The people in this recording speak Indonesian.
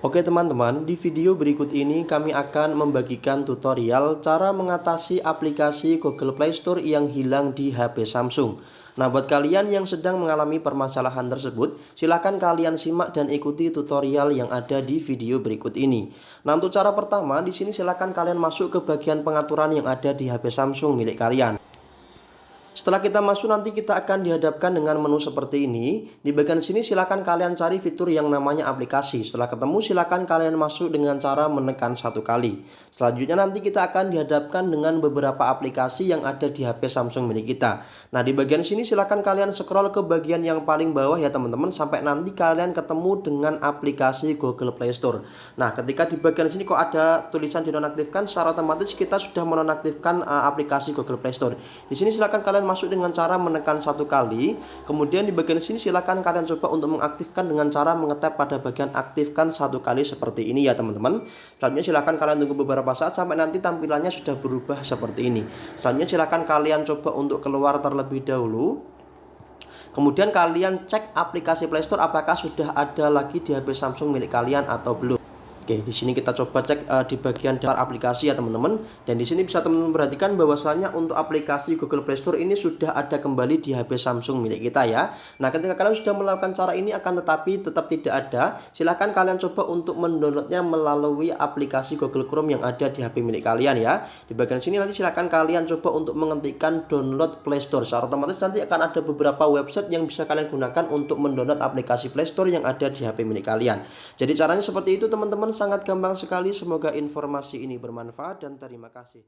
Oke teman-teman, di video berikut ini kami akan membagikan tutorial cara mengatasi aplikasi Google Play Store yang hilang di HP Samsung. Nah, buat kalian yang sedang mengalami permasalahan tersebut, silakan kalian simak dan ikuti tutorial yang ada di video berikut ini. Nah, untuk cara pertama, di sini silakan kalian masuk ke bagian pengaturan yang ada di HP Samsung milik kalian. Setelah kita masuk, nanti kita akan dihadapkan dengan menu seperti ini. Di bagian sini silakan kalian cari fitur yang namanya aplikasi. Setelah ketemu, silakan kalian masuk dengan cara menekan satu kali. Selanjutnya nanti kita akan dihadapkan dengan beberapa aplikasi yang ada di HP Samsung milik kita. Nah, di bagian sini silakan kalian scroll ke bagian yang paling bawah ya teman-teman, sampai nanti kalian ketemu dengan aplikasi Google Play Store. Nah, ketika di bagian sini kok ada tulisan dinonaktifkan, secara otomatis kita sudah menonaktifkan aplikasi Google Play Store. Di sini silakan kalian masuk dengan cara menekan satu kali. Kemudian di bagian sini silakan kalian coba untuk mengaktifkan dengan cara mengetap pada bagian aktifkan satu kali seperti ini ya teman-teman. Selanjutnya silakan kalian tunggu beberapa saat sampai nanti tampilannya sudah berubah seperti ini. Selanjutnya silakan kalian coba untuk keluar terlebih dahulu. Kemudian kalian cek aplikasi Play Store apakah sudah ada lagi di HP Samsung milik kalian atau belum. Oke, di sini kita coba cek di bagian daftar aplikasi ya teman-teman. Dan di sini bisa teman-teman perhatikan bahwasanya untuk aplikasi Google Play Store ini sudah ada kembali di HP Samsung milik kita ya. Nah, ketika kalian sudah melakukan cara ini akan tetapi tetap tidak ada, silahkan kalian coba untuk mendownloadnya melalui aplikasi Google Chrome yang ada di HP milik kalian ya. Di bagian sini nanti silahkan kalian coba untuk mengetikkan download Play Store. Secara otomatis nanti akan ada beberapa website yang bisa kalian gunakan untuk mendownload aplikasi Play Store yang ada di HP milik kalian. Jadi caranya seperti itu teman-teman. Sangat gampang sekali. Semoga informasi ini bermanfaat dan terima kasih.